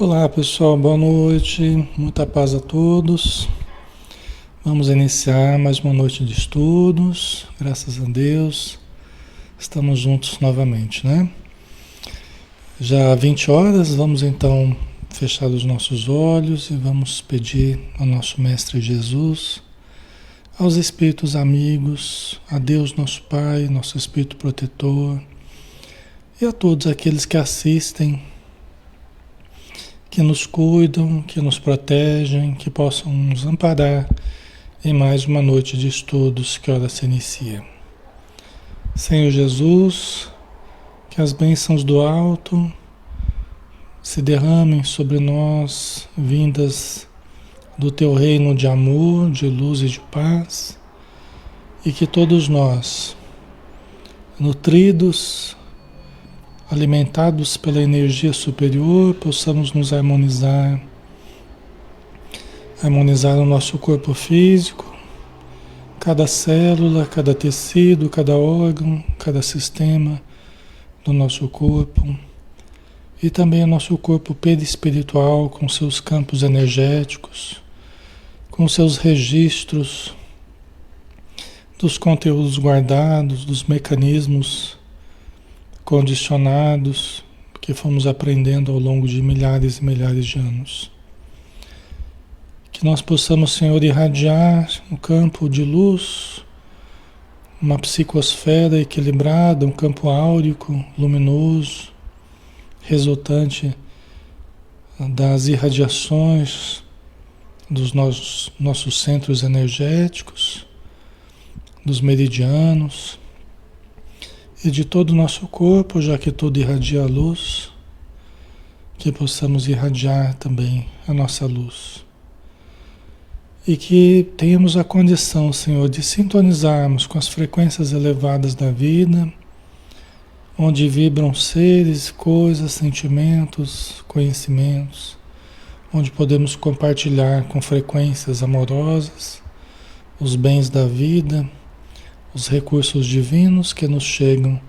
Olá pessoal, boa noite, muita paz a todos. Vamos iniciar mais uma noite de estudos, graças a Deus, estamos juntos novamente, né? Já 20 horas, vamos então fechar os nossos olhos e vamos pedir ao nosso Mestre Jesus, aos Espíritos amigos, a Deus nosso Pai, nosso Espírito protetor e a todos aqueles que assistem, que nos cuidam, que nos protegem, que possam nos amparar em mais uma noite de estudos que ora se inicia. Senhor Jesus, que as bênçãos do alto se derramem sobre nós, vindas do teu reino de amor, de luz e de paz, e que todos nós, nutridos, alimentados pela energia superior, possamos nos harmonizar o nosso corpo físico, cada célula, cada tecido, cada órgão, cada sistema do nosso corpo, e também o nosso corpo perispiritual com seus campos energéticos, com seus registros dos conteúdos guardados, dos mecanismos condicionados que fomos aprendendo ao longo de milhares e milhares de anos. Que nós possamos, Senhor, irradiar um campo de luz, uma psicosfera equilibrada, um campo áurico, luminoso, resultante das irradiações dos nossos centros energéticos, dos meridianos, e de todo o nosso corpo, já que tudo irradia a luz, que possamos irradiar também a nossa luz. E que tenhamos a condição, Senhor, de sintonizarmos com as frequências elevadas da vida, onde vibram seres, coisas, sentimentos, conhecimentos, onde podemos compartilhar com frequências amorosas os bens da vida, os recursos divinos que nos chegam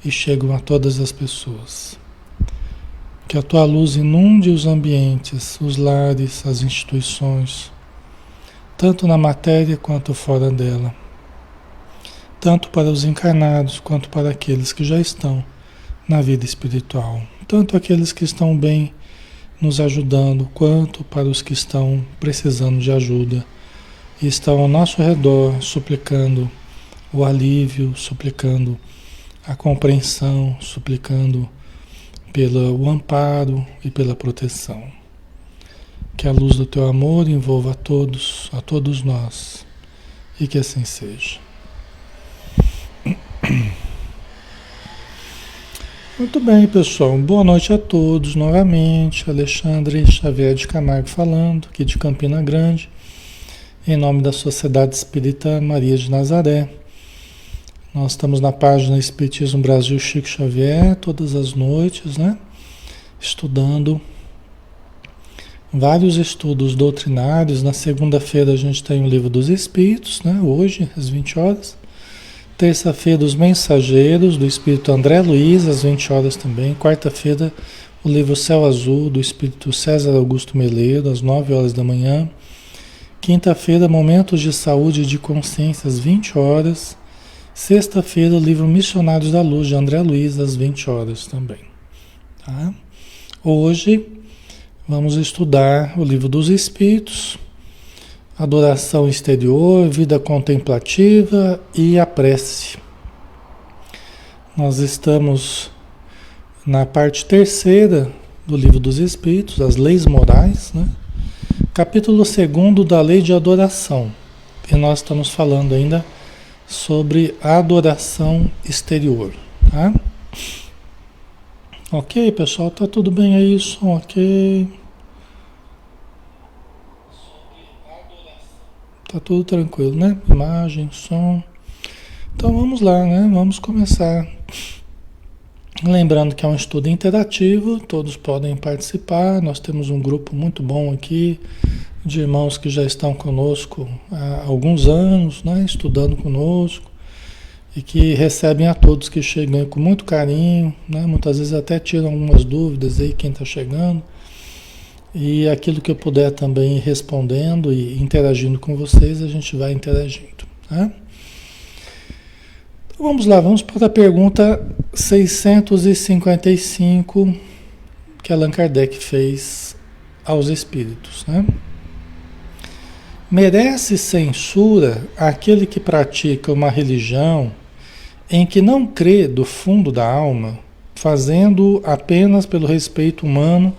e chegam a todas as pessoas. Que a tua luz inunde os ambientes, os lares, as instituições, tanto na matéria quanto fora dela, tanto para os encarnados quanto para aqueles que já estão na vida espiritual, tanto aqueles que estão bem nos ajudando, quanto para os que estão precisando de ajuda e estão ao nosso redor suplicando o alívio, suplicando a compreensão, suplicando pelo amparo e pela proteção. Que a luz do teu amor envolva a todos nós, e que assim seja. Muito bem, pessoal. Boa noite a todos novamente. Alexandre Xavier de Camargo falando, aqui de Campina Grande, em nome da Sociedade Espírita Maria de Nazaré. Nós estamos na página Espiritismo Brasil Chico Xavier, todas as noites, né? Estudando vários estudos doutrinários. Na segunda-feira a gente tem o Livro dos Espíritos, né? Hoje, às 20 horas. Terça-feira, Os Mensageiros, do Espírito André Luiz, às 20 horas também. Quarta-feira, o livro Céu Azul, do Espírito César Augusto Meleiro, às 9 horas da manhã. Quinta-feira, Momentos de Saúde e de Consciência, às 20 horas. Sexta-feira, o livro Missionários da Luz, de André Luiz, às 20 horas também. Tá? Hoje, vamos estudar o Livro dos Espíritos, Adoração Exterior, Vida Contemplativa e a Prece. Nós estamos na parte terceira do Livro dos Espíritos, as Leis Morais, né? Capítulo 2º da Lei de Adoração. E nós estamos falando ainda sobre a adoração exterior, tá? Ok, pessoal, tá tudo bem aí, som ok? Tá tudo tranquilo, né? Imagem, som. Então vamos lá, né? Vamos começar. Lembrando que é um estudo interativo, todos podem participar. Nós temos um grupo muito bom aqui de irmãos que já estão conosco há alguns anos, né? Estudando conosco. E que recebem a todos que chegam com muito carinho, né? Muitas vezes até tiram algumas dúvidas aí, quem está chegando. E aquilo que eu puder também ir respondendo e interagindo com vocês, a gente vai interagindo, tá? Então vamos lá, vamos para a pergunta 655 que Allan Kardec fez aos espíritos, né? Merece censura aquele que pratica uma religião em que não crê do fundo da alma, fazendo apenas pelo respeito humano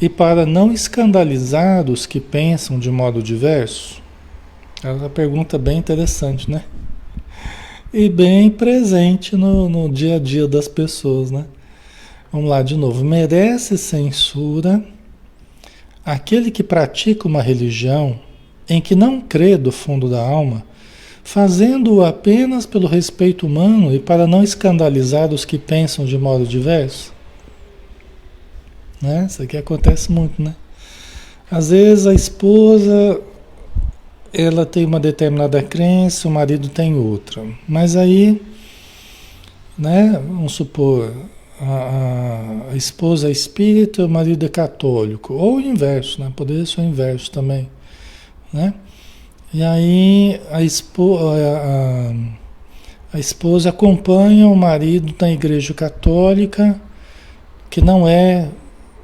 e para não escandalizar os que pensam de modo diverso? É uma pergunta bem interessante, né? E bem presente no dia a dia das pessoas, né? Vamos lá de novo. Merece censura aquele que pratica uma religião em que não crê do fundo da alma, fazendo-o apenas pelo respeito humano e para não escandalizar os que pensam de modo diverso? Né? Isso aqui acontece muito, né? Às vezes a esposa, ela tem uma determinada crença, o marido tem outra. Mas aí, né, vamos supor, a esposa é espírita, o marido é católico. Ou o inverso, né? Poderia ser o inverso também, né? E aí a esposa acompanha o marido na igreja católica, que não é,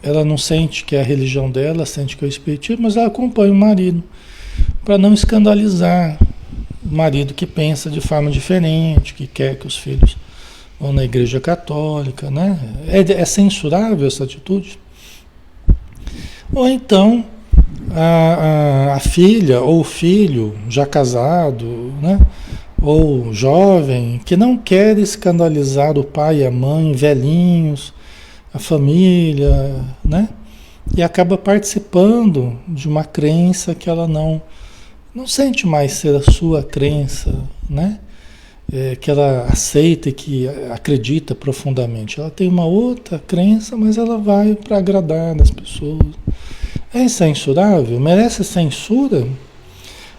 ela não sente que é a religião dela, sente que é o espiritismo, mas ela acompanha o marido para não escandalizar o marido que pensa de forma diferente, que quer que os filhos vão na igreja católica, né? É censurável essa atitude? Ou então a filha ou o filho já casado, né? Ou jovem, que não quer escandalizar o pai e a mãe, velhinhos, a família, né? E acaba participando de uma crença que ela não sente mais ser a sua crença, né? Que ela aceita e que acredita profundamente. Ela tem uma outra crença, mas ela vai para agradar as pessoas. É incensurável? Merece censura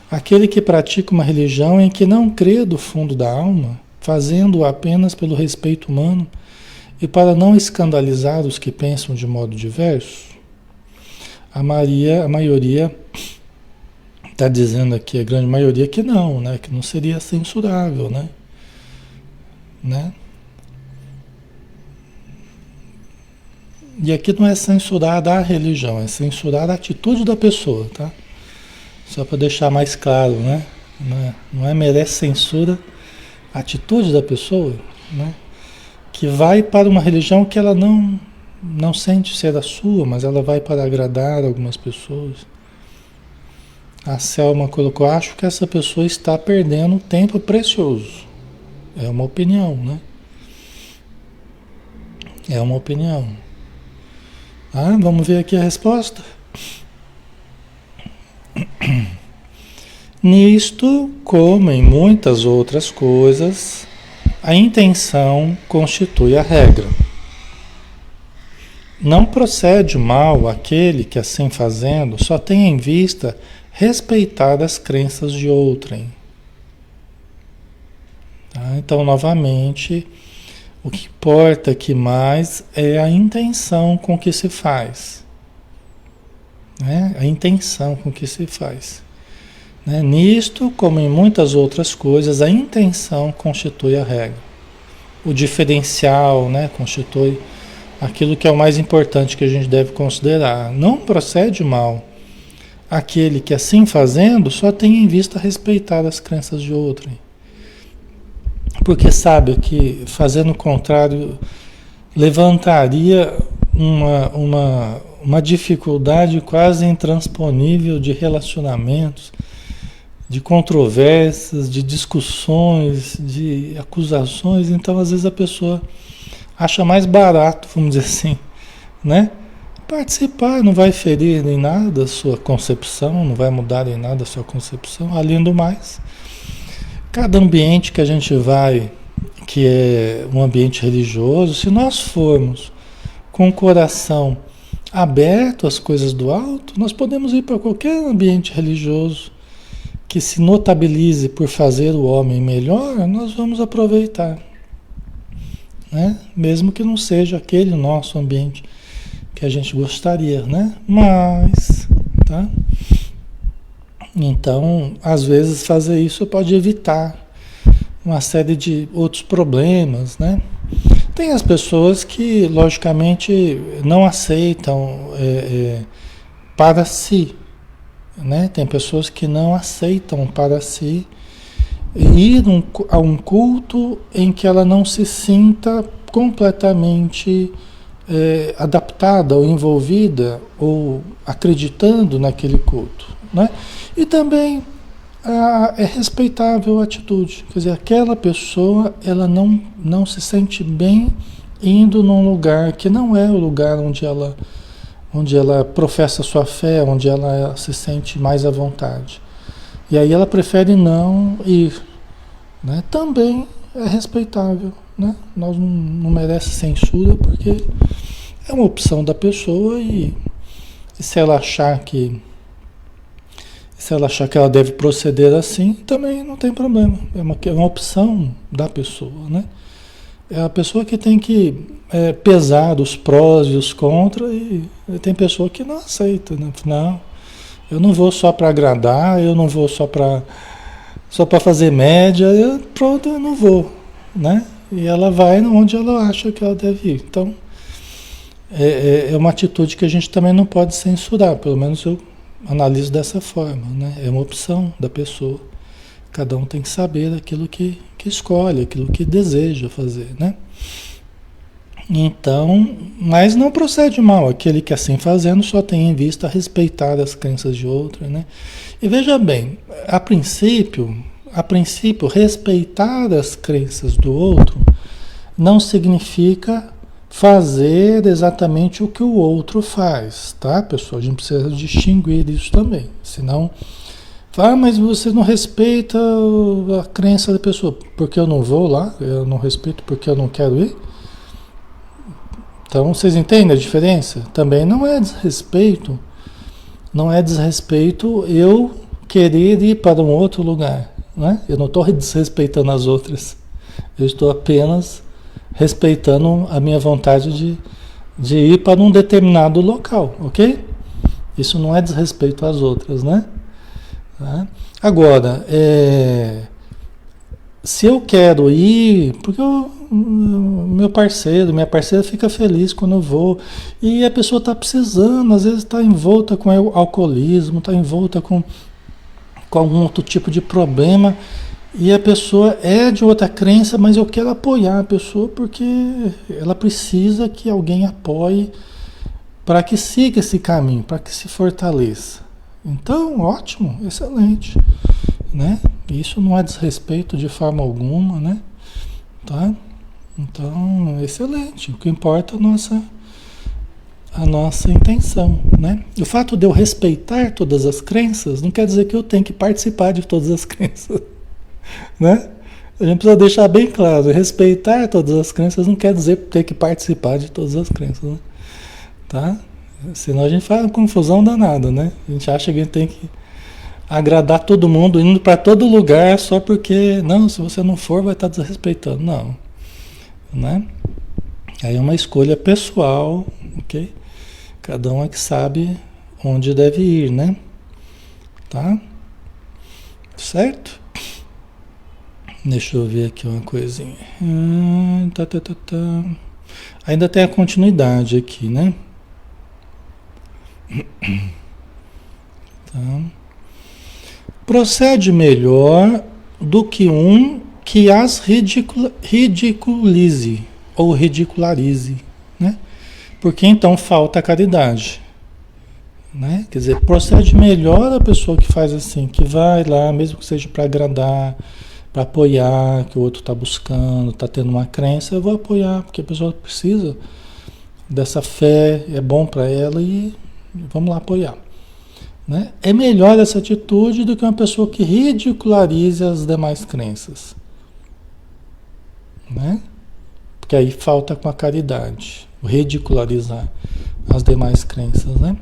aquele que pratica uma religião em que não crê do fundo da alma, fazendo-o apenas pelo respeito humano e para não escandalizar os que pensam de modo diverso? A maioria está dizendo aqui, a grande maioria, que não, né? Que não seria censurável, né? E aqui não é censurar a religião, é censurar a atitude da pessoa, tá? Só para deixar mais claro, né? Não é merece censura a atitude da pessoa, né? Que vai para uma religião que ela não sente ser a sua, mas ela vai para agradar algumas pessoas. A Selma colocou, acho que essa pessoa está perdendo tempo precioso. É uma opinião, né? É uma opinião. Vamos ver aqui a resposta. Nisto, como em muitas outras coisas, a intenção constitui a regra. Não procede mal aquele que, assim fazendo, só tem em vista respeitar as crenças de outrem. Tá? Então, novamente, o que importa aqui mais é a intenção com que se faz. Né? A intenção com que se faz. Né? Nisto, como em muitas outras coisas, a intenção constitui a regra. O diferencial, né, constitui aquilo que é o mais importante que a gente deve considerar. Não procede mal aquele que, assim fazendo, só tem em vista respeitar as crenças de outrem. Porque sabe que fazendo o contrário levantaria uma dificuldade quase intransponível de relacionamentos, de controvérsias, de discussões, de acusações. Então, às vezes, a pessoa acha mais barato, vamos dizer assim, né? Participar, não vai ferir em nada a sua concepção, não vai mudar em nada a sua concepção. Além do mais, cada ambiente que a gente vai, que é um ambiente religioso, se nós formos com o coração aberto às coisas do alto, nós podemos ir para qualquer ambiente religioso que se notabilize por fazer o homem melhor, nós vamos aproveitar, né? Mesmo que não seja aquele nosso ambiente que a gente gostaria, né? Mas, tá? Então, às vezes fazer isso pode evitar uma série de outros problemas, né? Tem as pessoas que, logicamente, não aceitam para si, né? Tem pessoas que não aceitam para si ir a um culto em que ela não se sinta completamente adaptada ou envolvida ou acreditando naquele culto, né? E também é respeitável a atitude, quer dizer, aquela pessoa ela não se sente bem indo num lugar que não é o lugar onde ela professa sua fé, onde ela se sente mais à vontade. E aí ela prefere não ir, né? Também é respeitável, né? Nós não merece censura porque é uma opção da pessoa e se ela achar que ela deve proceder assim, também não tem problema. É uma opção da pessoa, né? É a pessoa que tem que pesar os prós e os contras e tem pessoa que não aceita, né? Não, eu não vou só para agradar, eu não vou só para fazer média, pronto, eu não vou, né? E ela vai onde ela acha que ela deve ir. Então, é uma atitude que a gente também não pode censurar, pelo menos eu analiso dessa forma, né? É uma opção da pessoa. Cada um tem que saber aquilo que escolhe, aquilo que deseja fazer, né? Então, mas não procede mal. Aquele que assim fazendo só tem em vista respeitar as crenças de outro, né? E veja bem, a princípio, respeitar as crenças do outro não significa fazer exatamente o que o outro faz, tá, pessoal? A gente precisa distinguir isso também. Senão, mas você não respeita a crença da pessoa. Porque eu não vou lá, eu não respeito porque eu não quero ir. Então, vocês entendem a diferença? Também não é desrespeito eu querer ir para um outro lugar, né? Eu não estou desrespeitando as outras. Eu estou apenas respeitando a minha vontade de ir para um determinado local, ok? Isso não é desrespeito às outras, né? Tá? Agora, se eu quero ir, porque meu parceiro, minha parceira fica feliz quando eu vou, e a pessoa está precisando, às vezes está envolta com alcoolismo, está envolta com algum outro tipo de problema, e a pessoa é de outra crença, mas eu quero apoiar a pessoa porque ela precisa que alguém apoie para que siga esse caminho, para que se fortaleça. Então, ótimo, excelente, né? Isso não é desrespeito de forma alguma, né? Tá? Então, excelente. O que importa é a nossa intenção, né? O fato de eu respeitar todas as crenças não quer dizer que eu tenho que participar de todas as crenças. Né? A gente precisa deixar bem claro, respeitar todas as crenças não quer dizer ter que participar de todas as crenças, né? Tá? Senão a gente faz uma confusão danada, né? A gente acha que a gente tem que agradar todo mundo, indo para todo lugar só porque, não, se você não for vai estar desrespeitando. Não, né? Aí é uma escolha pessoal, ok? Cada um é que sabe onde deve ir, né? Tá? Certo? Deixa eu ver aqui uma coisinha. Ainda tem a continuidade aqui, né? Tá. Procede melhor do que um que as ridiculize ou ridicularize, né? Porque então falta a caridade, né? Quer dizer, procede melhor a pessoa que faz assim, que vai lá, mesmo que seja para agradar, para apoiar, que o outro está buscando, está tendo uma crença, eu vou apoiar, porque a pessoa precisa dessa fé, é bom para ela e vamos lá apoiar. Né? É melhor essa atitude do que uma pessoa que ridicularize as demais crenças. Né? Porque aí falta com a caridade, o ridicularizar as demais crenças. Né?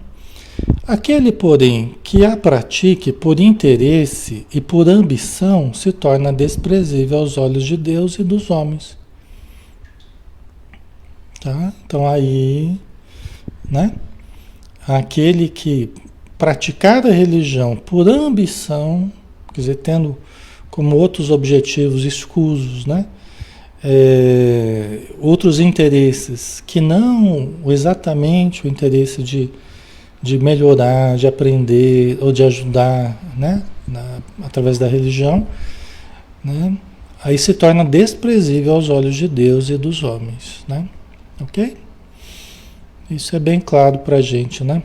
Aquele, porém, que a pratique por interesse e por ambição se torna desprezível aos olhos de Deus e dos homens. Tá? Então aí né? Aquele que praticar a religião por ambição, quer dizer, tendo como outros objetivos escusos, né? Outros interesses que não exatamente o interesse de melhorar, de aprender ou de ajudar, né? Através da religião, né? Aí se torna desprezível aos olhos de Deus e dos homens, né? Ok? Isso é bem claro para a gente, né?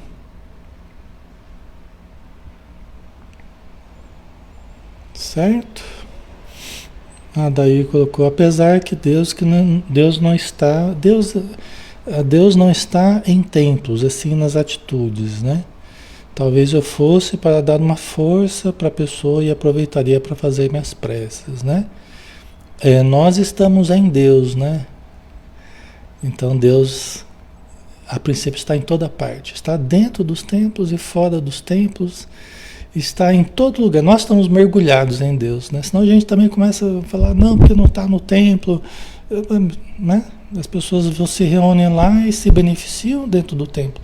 Certo? Daí colocou, apesar que Deus não está, Deus não está em templos, assim nas atitudes, né? Talvez eu fosse para dar uma força para a pessoa e aproveitaria para fazer minhas preces, né? Nós estamos em Deus, né? Então Deus, a princípio, está em toda parte, está dentro dos templos e fora dos templos. Está em todo lugar. Nós estamos mergulhados em Deus, né? Senão a gente também começa a falar, não, porque não está no templo, né? As pessoas se reúnem lá e se beneficiam dentro do templo.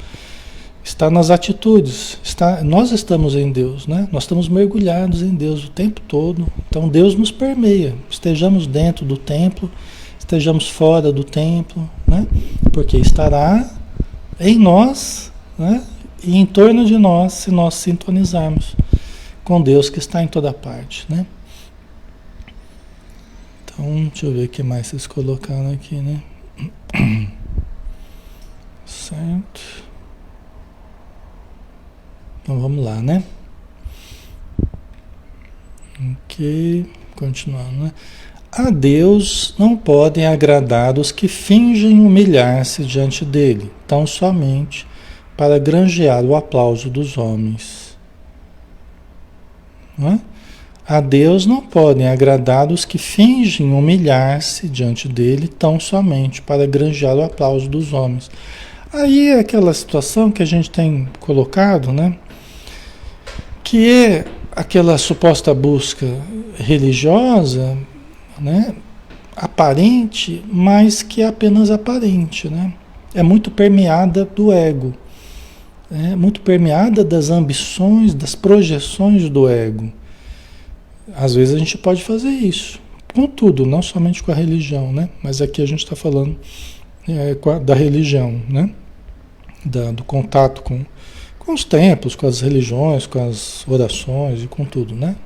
Está nas atitudes. Nós estamos em Deus, né? Nós estamos mergulhados em Deus o tempo todo. Então Deus nos permeia. Estejamos dentro do templo, estejamos fora do templo, né? Porque estará em nós, né? E em torno de nós, se nós sintonizarmos com Deus que está em toda parte, né? Então, deixa eu ver o que mais vocês colocaram aqui, né? Certo. Então, vamos lá, né? Ok, continuando, né? A Deus não podem agradar os que fingem humilhar-se diante dele, tão somente para granjear o aplauso dos homens. Não é? A Deus não podem agradar os que fingem humilhar-se diante dele tão somente para granjear o aplauso dos homens. Aí é aquela situação que a gente tem colocado, né? Que é aquela suposta busca religiosa, né? Aparente, mas que é apenas aparente, né? É muito permeada do ego. É muito permeada das ambições, das projeções do ego. Às vezes a gente pode fazer isso, com tudo, não somente com a religião, né? Mas aqui a gente está falando da religião, né? Do contato com os templos, com as religiões, com as orações e com tudo, né?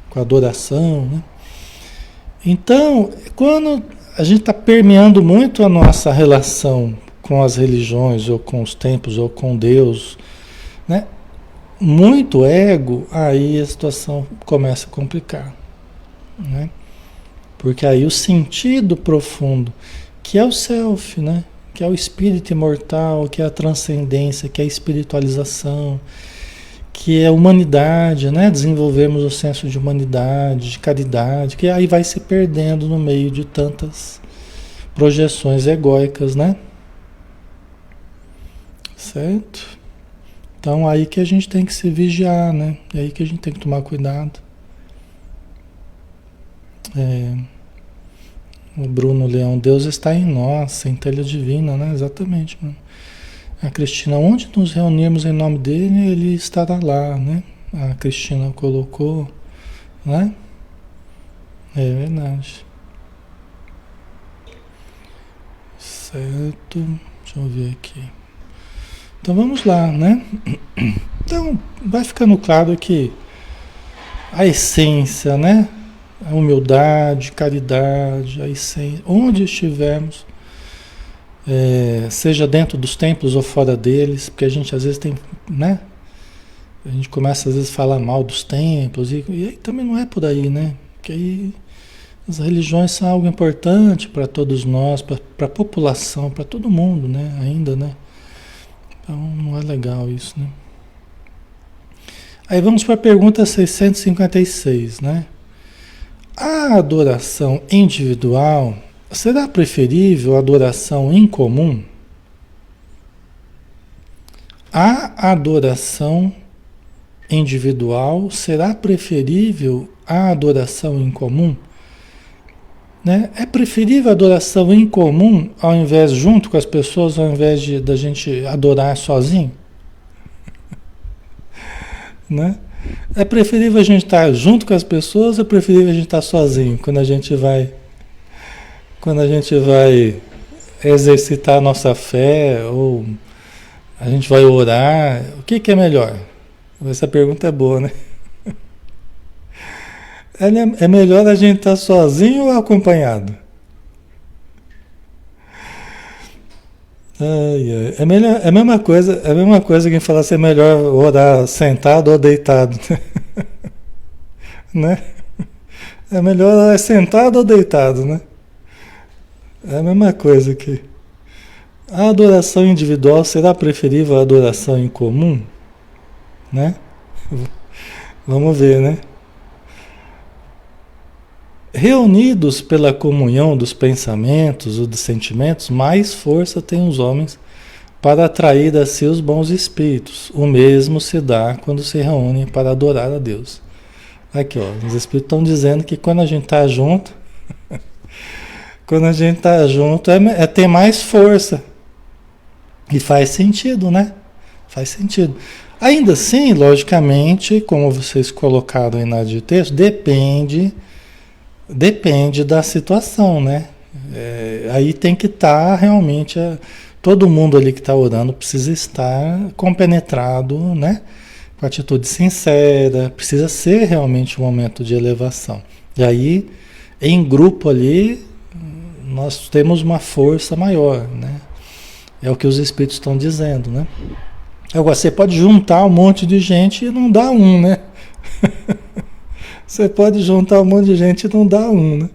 Com a adoração, né? Então, quando a gente está permeando muito a nossa relação com as religiões, ou com os templos, ou com Deus, né? Muito ego, aí a situação começa a complicar, né? Porque aí o sentido profundo, que é o self, né? Que é o espírito imortal, que é a transcendência, que é a espiritualização, que é a humanidade, né? Desenvolvemos o senso de humanidade, de caridade, que aí vai se perdendo no meio de tantas projeções egóicas, né? Certo? Então aí que a gente tem que se vigiar, né? É aí que a gente tem que tomar cuidado. O Bruno Leão, Deus está em nós, centelha divina, né? Exatamente, mano. A Cristina, onde nos reunirmos em nome dele, ele estará lá, né? A Cristina colocou, né? É verdade. Certo. Deixa eu ver aqui. Então vamos lá, né? Então vai ficando claro que a essência, né? A humildade, caridade, a essência, onde estivermos, seja dentro dos templos ou fora deles, porque a gente às vezes tem, né? A gente começa às vezes a falar mal dos templos, e aí também não é por aí, né? Porque aí as religiões são algo importante para todos nós, para a população, para todo mundo, né? Ainda, né? Então não é legal isso, né? Aí vamos para a pergunta 656, né? A adoração individual será preferível à adoração em comum? A adoração individual será preferível à adoração em comum? né? É preferível a adoração em comum, ao invés junto com as pessoas, ao invés da gente adorar sozinho, né? É preferível a gente estar junto com as pessoas, é preferível a gente estar sozinho quando a gente vai exercitar a nossa fé ou a gente vai orar, o que que é melhor? Essa pergunta é boa, né? É melhor a gente estar sozinho ou acompanhado? Ai, ai. É a mesma coisa que falar se é melhor orar sentado ou deitado, né? É melhor orar sentado ou deitado, né? É a mesma coisa que a adoração individual será preferível à adoração em comum, né? Vamos ver, né? Reunidos pela comunhão dos pensamentos ou dos sentimentos, mais força têm os homens para atrair a si os bons espíritos. O mesmo se dá quando se reúnem para adorar a Deus. Aqui, ó, os espíritos estão dizendo que quando a gente está junto, é ter mais força. E faz sentido, né? Faz sentido. Ainda assim, logicamente, como vocês colocaram aí na de texto, depende da situação, né? Aí tem que estar realmente, todo mundo ali que está orando precisa estar compenetrado, né? Com atitude sincera, precisa ser realmente um momento de elevação. E aí, em grupo ali, nós temos uma força maior, né? É o que os espíritos estão dizendo, né? Agora, você pode juntar um monte de gente e não dá um, né? Você pode juntar um monte de gente e não dá um, né?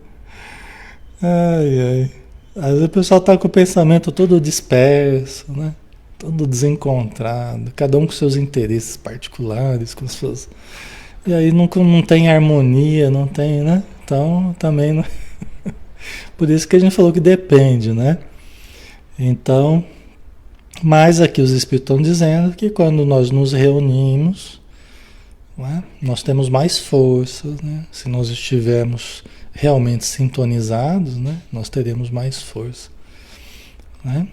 Ai, ai. Às vezes o pessoal está com o pensamento todo disperso, né? Todo desencontrado, cada um com seus interesses particulares, com suas... E aí não tem harmonia, não tem, né? Então, também não... Por isso que a gente falou que depende, né? Então, mas aqui os espíritos estão dizendo que quando nós nos reunimos, né, nós temos mais força, né? Se nós estivermos realmente sintonizados, né, nós teremos mais força, né?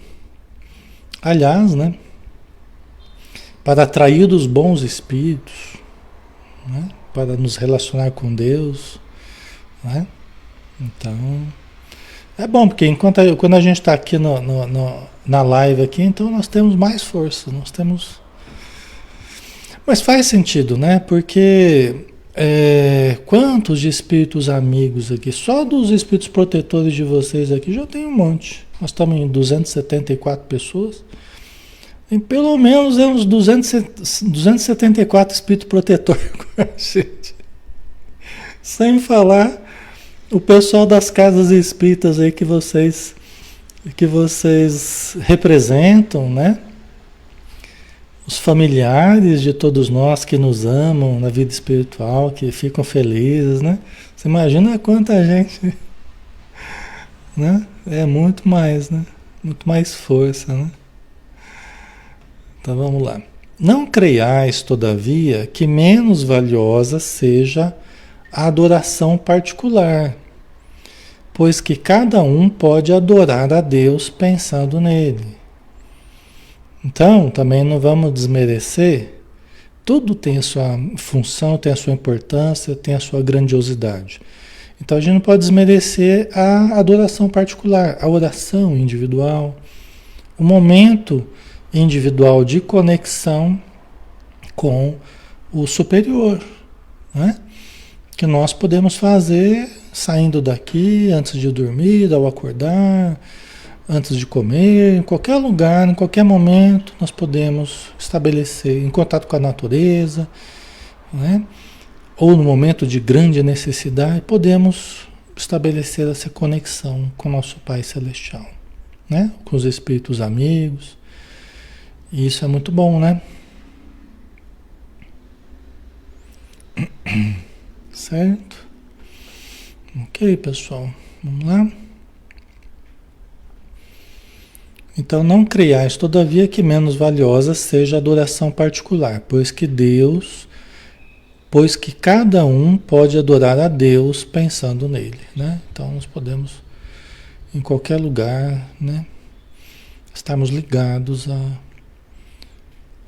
Aliás, né, para atrair os bons espíritos, né, para nos relacionar com Deus, né? Então, é bom, porque quando a gente está aqui na live aqui, então nós temos mais força, nós temos... Mas faz sentido, né? Porque quantos de espíritos amigos aqui, só dos espíritos protetores de vocês aqui, já tem um monte. Nós estamos em 274 pessoas. Tem pelo menos uns 274 espíritos protetores com a gente. Sem falar o pessoal das casas espíritas aí que vocês representam, né? Os familiares de todos nós que nos amam na vida espiritual, que ficam felizes, né? Você imagina quanta gente, né? É muito mais, né? Muito mais força, né? Então vamos lá. Não creiais, todavia, que menos valiosa seja a adoração particular, pois que cada um pode adorar a Deus pensando nele. Então, também não vamos desmerecer, tudo tem a sua função, tem a sua importância, tem a sua grandiosidade. Então a gente não pode desmerecer a adoração particular, a oração individual, o momento individual de conexão com o superior, né? Que nós podemos fazer saindo daqui, antes de dormir, ao acordar, antes de comer, em qualquer lugar, em qualquer momento, nós podemos estabelecer em contato com a natureza, né? Ou no momento de grande necessidade, podemos estabelecer essa conexão com o nosso Pai Celestial, né? Com os espíritos amigos. E isso é muito bom, né? Certo? Ok, pessoal. Vamos lá? Então, não creiais, todavia, que menos valiosa seja a adoração particular, pois que Deus pois que cada um pode adorar a Deus pensando nele, né? Então nós podemos, em qualquer lugar, né, estarmos ligados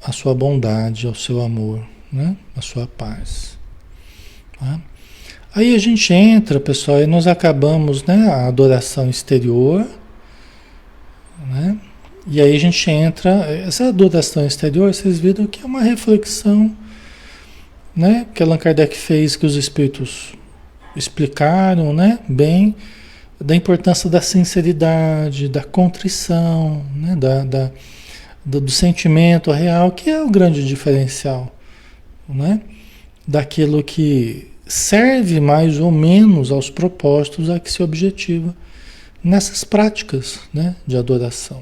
à sua bondade, ao seu amor, né, à sua paz. Tá? Aí a gente entra, pessoal, e nós acabamos, né, a adoração exterior, né? E aí a gente entra, essa adoração exterior, vocês viram que é uma reflexão, né, que Allan Kardec fez, que os espíritos explicaram, né, bem, da importância da sinceridade, da contrição, né, do sentimento real, que é o grande diferencial, né, daquilo que serve mais ou menos aos propósitos a que se objetiva nessas práticas, né, de adoração.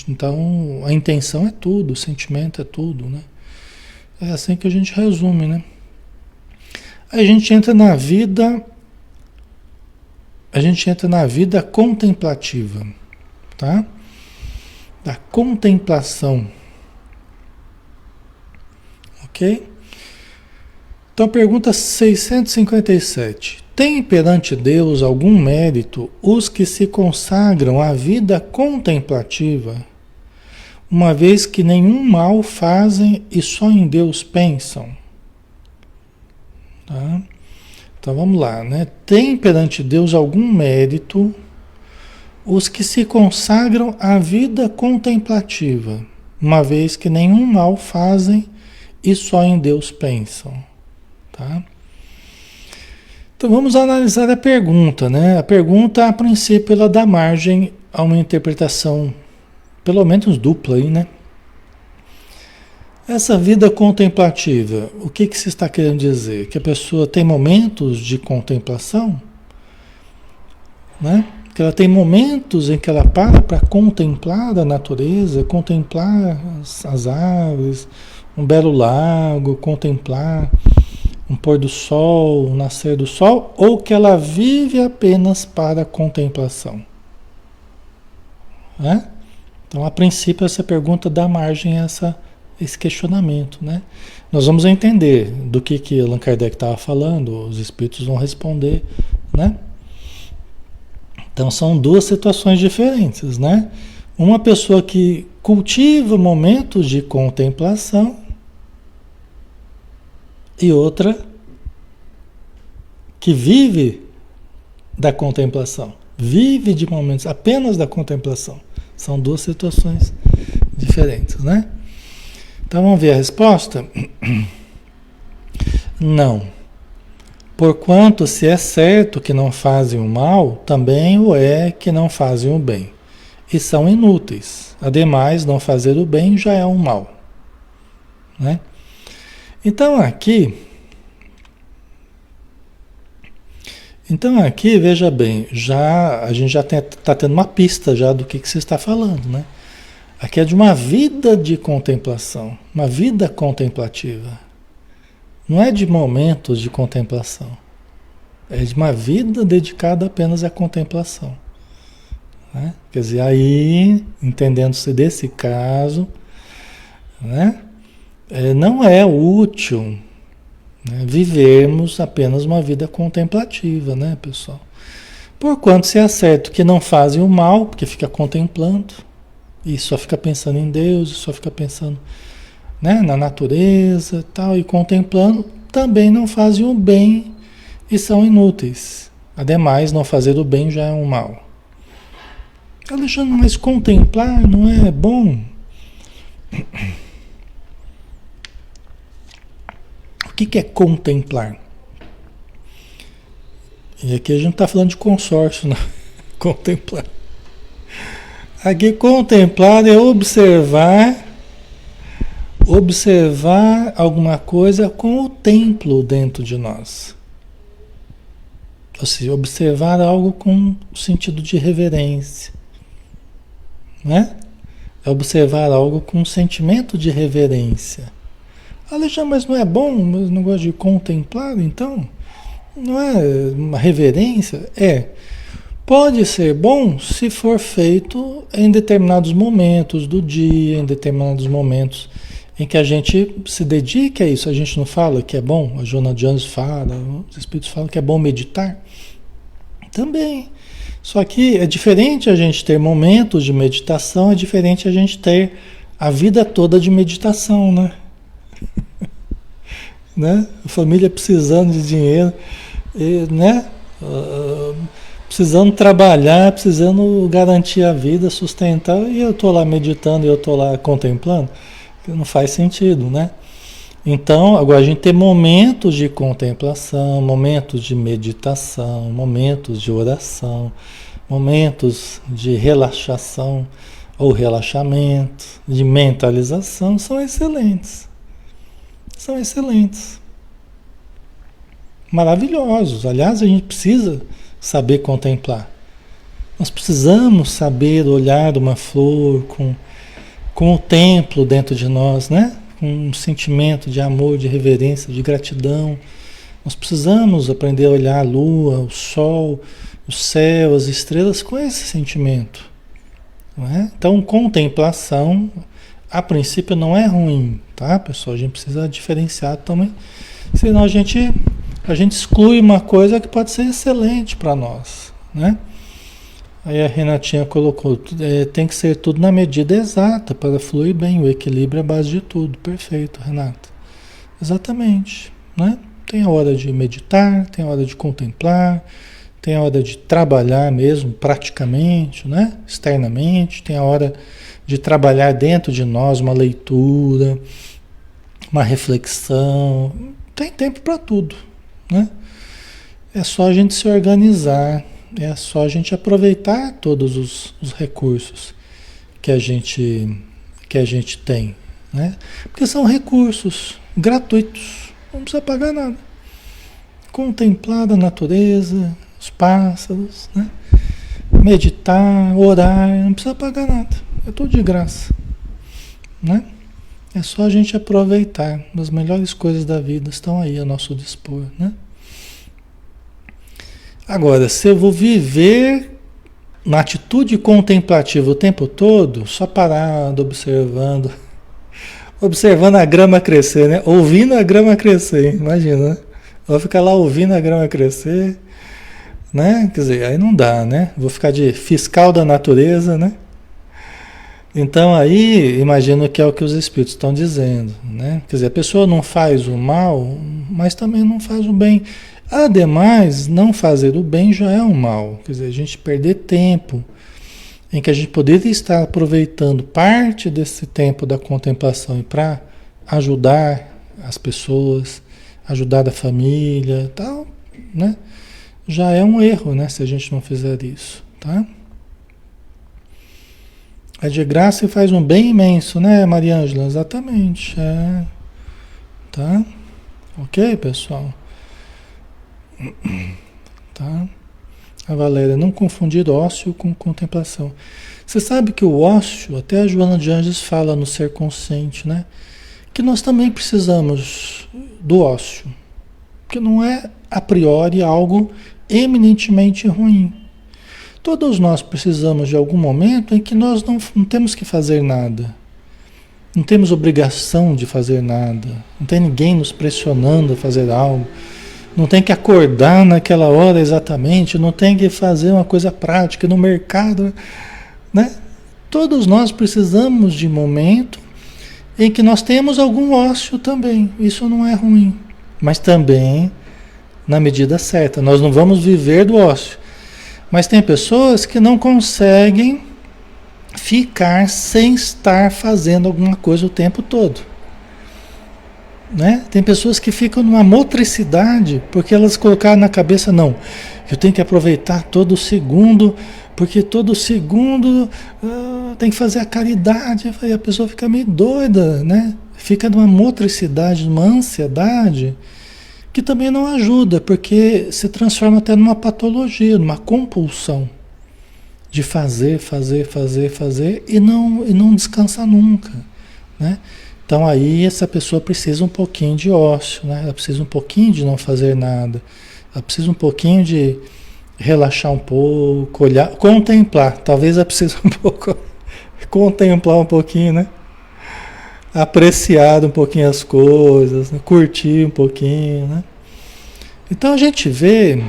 Então, a intenção é tudo, o sentimento é tudo, né? É assim que a gente resume, né? A gente entra na vida contemplativa, tá? Da contemplação. Ok? Então, pergunta 657. Tem perante Deus algum mérito os que se consagram à vida contemplativa, uma vez que nenhum mal fazem e só em Deus pensam? Tá? Então vamos lá, né? Tem perante Deus algum mérito os que se consagram à vida contemplativa, uma vez que nenhum mal fazem e só em Deus pensam? Tá? Então vamos analisar a pergunta, né? A pergunta, a princípio, ela dá margem a uma interpretação, pelo menos dupla aí, né? Essa vida contemplativa, o que se está querendo dizer? Que a pessoa tem momentos de contemplação, né? Que ela tem momentos em que ela para contemplar a natureza, contemplar as árvores, um belo lago, contemplar um pôr do sol, um nascer do sol, ou que ela vive apenas para a contemplação? Né? Então, a princípio, essa pergunta dá margem a esse questionamento, né? Nós vamos entender do que Allan Kardec estava falando, os espíritos vão responder, né? Então, são duas situações diferentes, né? Uma pessoa que cultiva momentos de contemplação e outra que vive da contemplação, vive de momentos apenas da contemplação. São duas situações diferentes, né? Então vamos ver a resposta? Não. Porquanto, se é certo que não fazem o mal, também o é que não fazem o bem, e são inúteis. Ademais, não fazer o bem já é um mal, né? Então aqui, veja bem, a gente já está tendo uma pista já do que você está falando, né? Aqui é de uma vida de contemplação, uma vida contemplativa. Não é de momentos de contemplação. É de uma vida dedicada apenas à contemplação. Né? Quer dizer, aí, entendendo-se desse caso, né? Não é útil, né, vivermos apenas uma vida contemplativa, né, pessoal? Porquanto se é certo que não fazem o mal, porque fica contemplando, e só fica pensando em Deus, e só fica pensando, né, na natureza tal, e contemplando, também não fazem o bem e são inúteis. Ademais, não fazer o bem já é um mal. Alexandre, mas contemplar não é bom? O que é contemplar? E aqui a gente não está falando de consórcio, não. Contemplar. Aqui contemplar é observar alguma coisa com o templo dentro de nós. Ou seja, observar algo com o sentido de reverência. Né? É observar algo com um sentimento de reverência. Alexandre, mas não é bom o negócio de contemplar, então? Não é uma reverência? É. Pode ser bom se for feito em determinados momentos do dia, em determinados momentos em que a gente se dedique a isso. A gente não fala que é bom, a Joana de Anjos fala, os Espíritos falam que é bom meditar. Também. Só que é diferente a gente ter momentos de meditação, é diferente a gente ter a vida toda de meditação, né? Né? A família precisando de dinheiro, né? Precisando trabalhar, precisando garantir a vida, sustentar, e eu estou lá meditando, e eu estou lá contemplando, não faz sentido, né? Então, agora a gente tem momentos de contemplação, momentos de meditação, momentos de oração, momentos de relaxação ou relaxamento, de mentalização, são excelentes. São excelentes. Maravilhosos. Aliás, a gente precisa saber contemplar. Nós precisamos saber olhar uma flor com o templo dentro de nós, né? Com um sentimento de amor, de reverência, de gratidão. Nós precisamos aprender a olhar a lua, o sol, o céu, as estrelas com esse sentimento. Não é? Então, contemplação, a princípio, não é ruim, tá, pessoal? A gente precisa diferenciar também, senão a gente exclui uma coisa que pode ser excelente para nós, né? Aí a Renatinha colocou, tem que ser tudo na medida exata para fluir bem, o equilíbrio é a base de tudo. Perfeito, Renata. Exatamente, né? Tem a hora de meditar, tem a hora de contemplar, tem a hora de trabalhar mesmo, praticamente, né? Externamente, tem a hora de trabalhar dentro de nós uma leitura, uma reflexão. Tem tempo para tudo, né? É só a gente se organizar, é só a gente aproveitar todos os recursos que a gente tem, né? Porque são recursos gratuitos, não precisa pagar nada. Contemplar a natureza, os pássaros, né? Meditar, orar, não precisa pagar nada, é tudo de graça, né? É só a gente aproveitar. As melhores coisas da vida estão aí a nosso dispor, né? Agora, se eu vou viver na atitude contemplativa o tempo todo, só parado, observando a grama crescer, né? Ouvindo a grama crescer, imagina, né? Vou ficar lá ouvindo a grama crescer, né? Quer dizer, aí não dá, né? Vou ficar de fiscal da natureza, né? Então aí, imagino que é o que os espíritos estão dizendo, né? Quer dizer, a pessoa não faz o mal, mas também não faz o bem. Ademais, não fazer o bem já é um mal. Quer dizer, a gente perder tempo em que a gente poderia estar aproveitando parte desse tempo da contemplação para ajudar as pessoas, ajudar a família, tal, né? Já é um erro, né? Se a gente não fizer isso, tá? É de graça e faz um bem imenso, né, Maria Ângela? Exatamente, tá? Ok, pessoal? Tá? A Valéria, não confundir ócio com contemplação. Você sabe que o ócio, até a Joana de Anjos fala no Ser Consciente, né? Que nós também precisamos do ócio. Que não é, a priori, algo eminentemente ruim. Todos nós precisamos de algum momento em que nós não temos que fazer nada. Não temos obrigação de fazer nada. Não tem ninguém nos pressionando a fazer algo. Não tem que acordar naquela hora exatamente, não tem que fazer uma coisa prática no mercado, né? Todos nós precisamos de momento em que nós temos algum ócio também. Isso não é ruim, mas também na medida certa. Nós não vamos viver do ócio. Mas tem pessoas que não conseguem ficar sem estar fazendo alguma coisa o tempo todo. Né? Tem pessoas que ficam numa motricidade porque elas colocaram na cabeça, não, eu tenho que aproveitar todo segundo, porque todo segundo tem que fazer a caridade, e a pessoa fica meio doida, né? Fica numa motricidade, numa ansiedade, que também não ajuda, porque se transforma até numa patologia, numa compulsão de fazer e não descansar nunca, né? Então aí essa pessoa precisa um pouquinho de ócio, né? Ela precisa um pouquinho de não fazer nada. Ela precisa um pouquinho de relaxar um pouco, olhar, contemplar. Talvez ela precise um pouco contemplar um pouquinho, né? apreciado um pouquinho as coisas, né? Curtir um pouquinho, né? Então a gente vê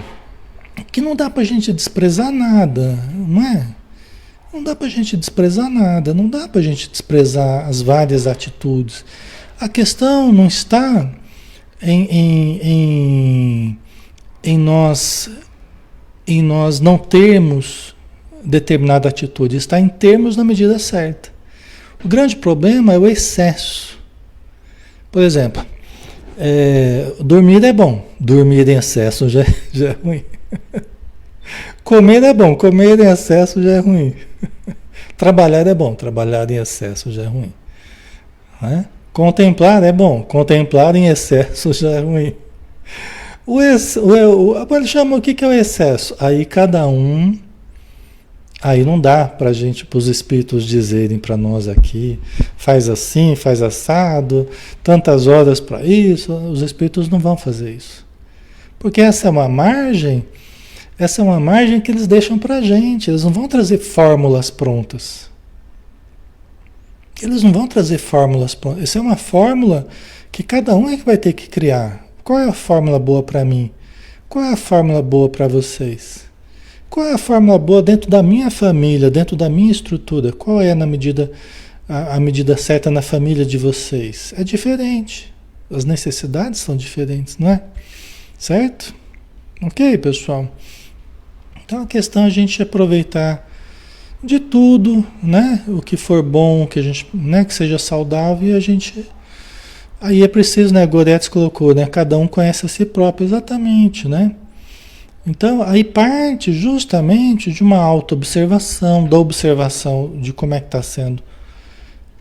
que não dá para a gente desprezar nada, não é? Não dá para a gente desprezar nada, não dá para a gente desprezar as várias atitudes. A questão não está em nós não termos determinada atitude, está em termos na medida certa. O grande problema é o excesso. Por exemplo, dormir é bom, dormir em excesso já é ruim. Comer é bom, comer em excesso já é ruim. Trabalhar é bom, trabalhar em excesso já é ruim. Né? Contemplar é bom, contemplar em excesso já é ruim. Ele chama o que é o excesso? Aí cada um. Aí não dá para gente, para os espíritos dizerem para nós aqui, faz assim, faz assado, tantas horas para isso. Os espíritos não vão fazer isso. Porque essa é uma margem que eles deixam para a gente. Eles não vão trazer fórmulas prontas. Eles não vão trazer fórmulas prontas. Essa é uma fórmula que cada um é que vai ter que criar. Qual é a fórmula boa para mim? Qual é a fórmula boa para vocês? Qual é a fórmula boa dentro da minha família, dentro da minha estrutura? Qual é a medida certa na família de vocês? É diferente. As necessidades são diferentes, não é? Certo? Ok, pessoal? Então a questão é a gente aproveitar de tudo, né? O que for bom, que a gente, né, que seja saudável, e a gente. Aí é preciso, né? Goretz colocou, né? Cada um conhece a si próprio, exatamente, né? Então, aí parte justamente de uma autoobservação, da observação de como é que está sendo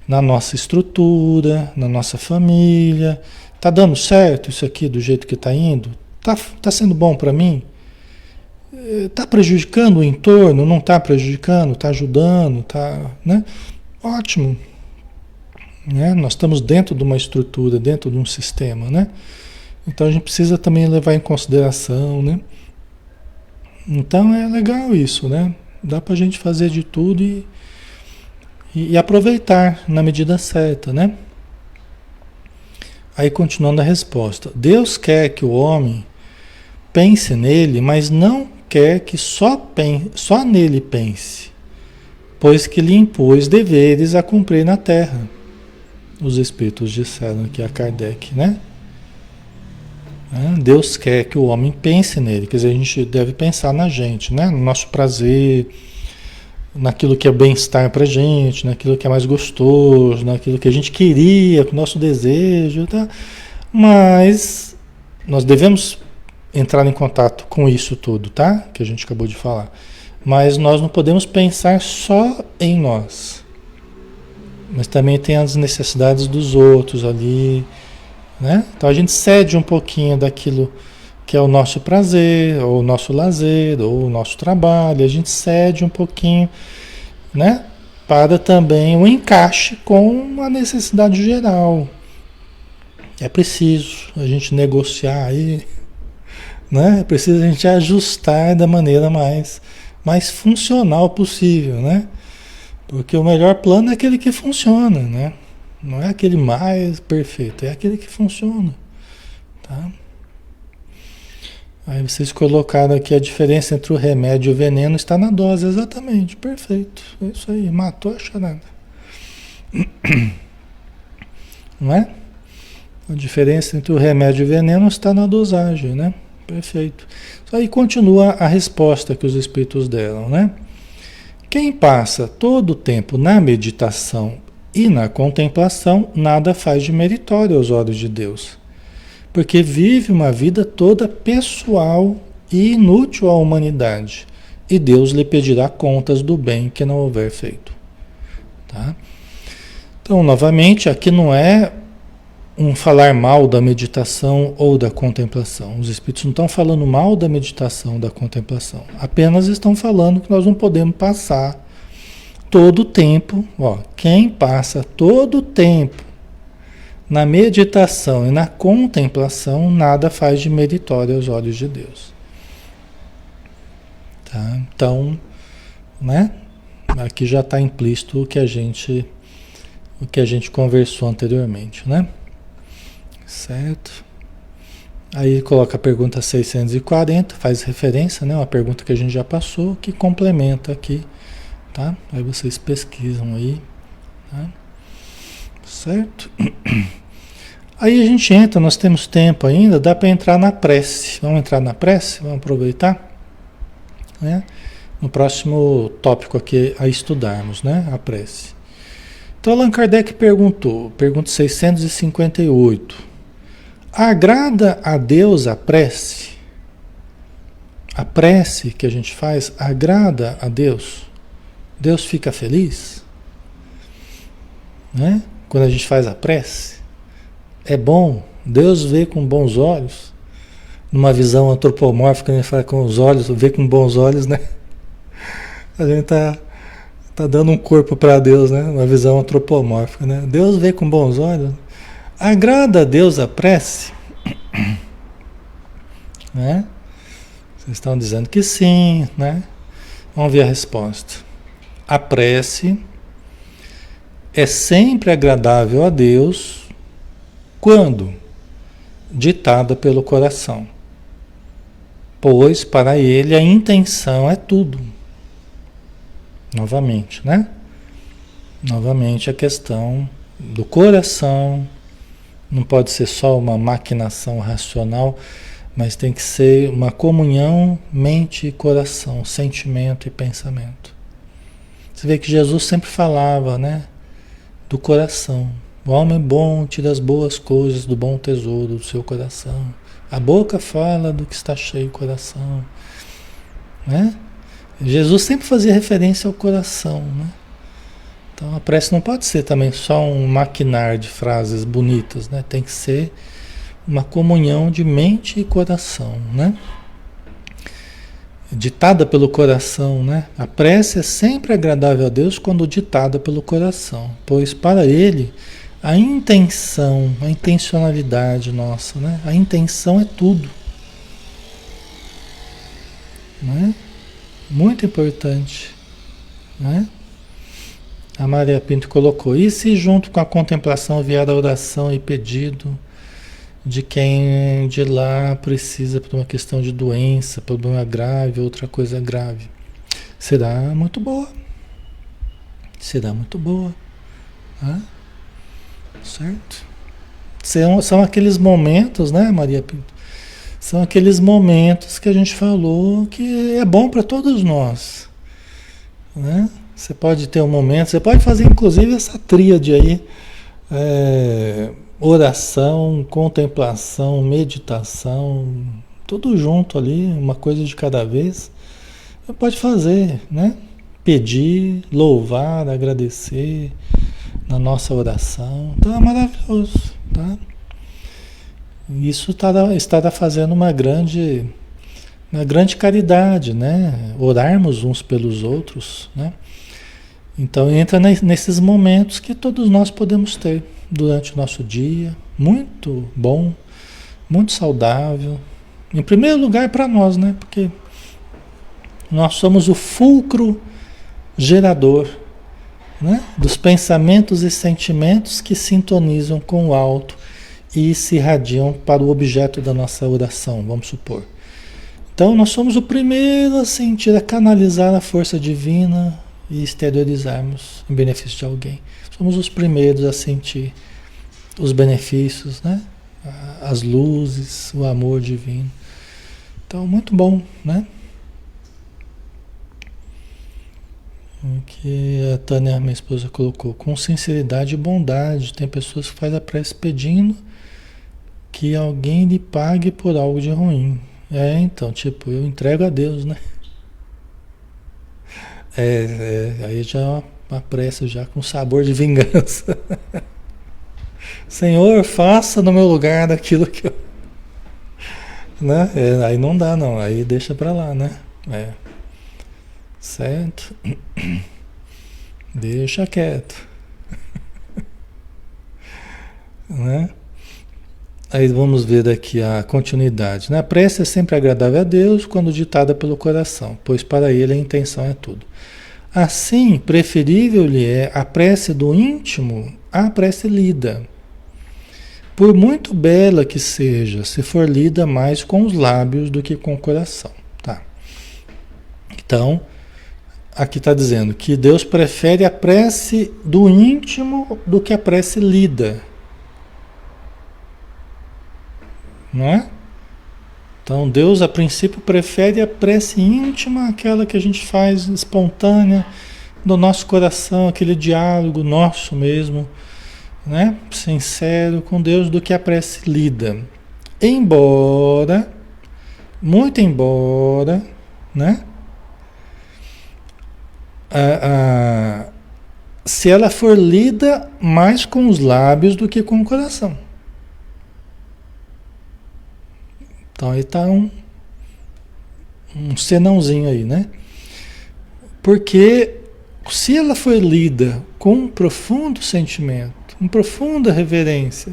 na nossa estrutura, na nossa família. Está dando certo isso aqui do jeito que está indo? Tá sendo bom para mim? Está prejudicando o entorno? Não está prejudicando? Está ajudando? Tá, né? Ótimo. Né? Nós estamos dentro de uma estrutura, dentro de um sistema, né? Então a gente precisa também levar em consideração, né? Então é legal isso, né? Dá pra gente fazer de tudo e aproveitar na medida certa, né? Aí continuando a resposta. Deus quer que o homem pense nele, mas não quer que só nele pense, pois que lhe impôs deveres a cumprir na terra. Os espíritos disseram aqui a Kardec, né? Deus quer que o homem pense nele, quer dizer, a gente deve pensar na gente, né? No nosso prazer, naquilo que é bem-estar pra gente, naquilo que é mais gostoso, naquilo que a gente queria, com o nosso desejo, tá? Mas nós devemos entrar em contato com isso tudo, tá? Que a gente acabou de falar. Mas nós não podemos pensar só em nós. Mas também tem as necessidades dos outros ali, né? Então a gente cede um pouquinho daquilo que é o nosso prazer, ou o nosso lazer, ou o nosso trabalho, a gente cede um pouquinho, né? Para também o encaixe com a necessidade geral. É preciso a gente negociar aí, né? É preciso a gente ajustar da maneira mais funcional possível, né? Porque o melhor plano é aquele que funciona, né? Não é aquele mais perfeito, é aquele que funciona, tá? Aí vocês colocaram aqui a diferença entre o remédio e o veneno está na dose, exatamente, perfeito. É isso aí, matou a charada. Não é? A diferença entre o remédio e o veneno está na dosagem, né? Perfeito. Aí continua a resposta que os espíritos deram, né? Quem passa todo o tempo na meditação e na contemplação, nada faz de meritório aos olhos de Deus, porque vive uma vida toda pessoal e inútil à humanidade, e Deus lhe pedirá contas do bem que não houver feito. Tá? Então, novamente, aqui não é um falar mal da meditação ou da contemplação. Os espíritos não estão falando mal da meditação ou da contemplação, apenas estão falando que nós não podemos passar todo o tempo, quem passa todo o tempo na meditação e na contemplação, nada faz de meritório aos olhos de Deus. Tá? Então, né? Aqui já está implícito o que a gente o que a gente conversou anteriormente, né? Certo? Aí coloca a pergunta 640, faz referência, né? Uma pergunta que a gente já passou, que complementa aqui, tá? Aí vocês pesquisam aí, tá? Certo? Aí a gente entra, nós temos tempo ainda, dá para entrar na prece. Vamos entrar na prece? Vamos aproveitar? Né? No próximo tópico aqui a estudarmos, né? A prece. Então Allan Kardec perguntou, pergunta 658. Agrada a Deus a prece? A prece que a gente faz agrada a Deus? Deus fica feliz? Né? Quando a gente faz a prece? É bom? Deus vê com bons olhos? Numa visão antropomórfica, a gente fala com os olhos, vê com bons olhos, né? A gente tá dando um corpo para Deus, né? Uma visão antropomórfica, né? Deus vê com bons olhos. Agrada a Deus a prece? Né? Vocês estão dizendo que sim, né? Vamos ver a resposta. A prece é sempre agradável a Deus quando ditada pelo coração, pois para ele a intenção é tudo. Novamente, né? Novamente a questão do coração. Não pode ser só uma maquinação racional, mas tem que ser uma comunhão mente e coração, sentimento e pensamento. Você vê que Jesus sempre falava, né, do coração. O homem bom tira as boas coisas do bom tesouro do seu coração. A boca fala do que está cheio o coração, né? Jesus sempre fazia referência ao coração, né? Então a prece não pode ser também só um maquinar de frases bonitas, né? Tem que ser uma comunhão de mente e coração, né? Ditada pelo coração, né? A prece é sempre agradável a Deus quando ditada pelo coração, pois para ele a intenção, a intencionalidade nossa, né? A intenção é tudo, né? Muito importante, né? A Maria Pinto colocou, e se junto com a contemplação vier a oração e pedido de quem de lá precisa por uma questão de doença, problema grave, outra coisa grave, será muito boa. Será muito boa. Né? Certo? São aqueles momentos, né, Maria Pinto? São aqueles momentos que a gente falou que é bom para todos nós. Né? Você pode ter um momento, você pode fazer inclusive essa tríade aí, oração, contemplação, meditação, tudo junto ali, uma coisa de cada vez. Você pode fazer, né? Pedir, louvar, agradecer na nossa oração. Então é maravilhoso, tá? Isso estará fazendo uma grande caridade, né? Orarmos uns pelos outros, né? Então entra nesses momentos que todos nós podemos ter durante o nosso dia, muito bom, muito saudável. Em primeiro lugar para nós, né? Porque nós somos o fulcro gerador, né? Dos pensamentos e sentimentos que sintonizam com o alto e se irradiam para o objeto da nossa oração, vamos supor. Então nós somos o primeiro a sentir, a canalizar a força divina e exteriorizarmos em benefício de alguém. Somos os primeiros a sentir os benefícios, né? As luzes, o amor divino. Então, muito bom, né? O que a Tânia, minha esposa, colocou, com sinceridade e bondade. Tem pessoas que fazem a prece pedindo que alguém lhe pague por algo de ruim. Então, tipo, eu entrego a Deus, né? Aí já é uma prece já com sabor de vingança. Senhor, faça no meu lugar daquilo que eu... Né? Aí não dá não, aí deixa pra lá, né? Certo? Deixa quieto. Né? Aí vamos ver daqui a continuidade. Né? A prece é sempre agradável a Deus quando ditada pelo coração, pois para ele a intenção é tudo. Assim, preferível lhe é a prece do íntimo a prece lida. Por muito bela que seja, se for lida mais com os lábios do que com o coração. Tá? Então, aqui está dizendo que Deus prefere a prece do íntimo do que a prece lida. Não é? Então Deus a princípio prefere a prece íntima, aquela que a gente faz espontânea, do nosso coração, aquele diálogo nosso mesmo, né? Sincero com Deus, do que a prece lida. Embora, muito embora, né? Se ela for lida mais com os lábios do que com o coração. Então aí está um senãozinho aí, né? Porque se ela for lida com um profundo sentimento, uma profunda reverência,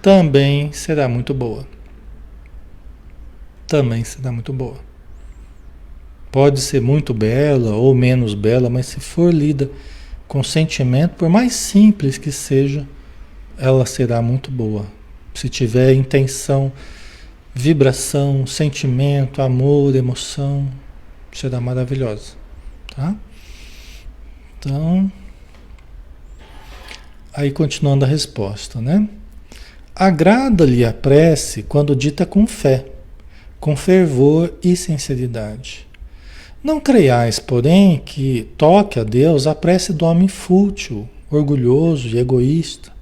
também será muito boa. Também será muito boa. Pode ser muito bela ou menos bela, mas se for lida com sentimento, por mais simples que seja, ela será muito boa. Se tiver intenção, vibração, sentimento, amor, emoção, será maravilhosa, tá? Então, aí continuando a resposta, né? Agrada-lhe a prece quando dita com fé, com fervor e sinceridade. Não creiais, porém, que toque a Deus a prece do homem fútil, orgulhoso e egoísta,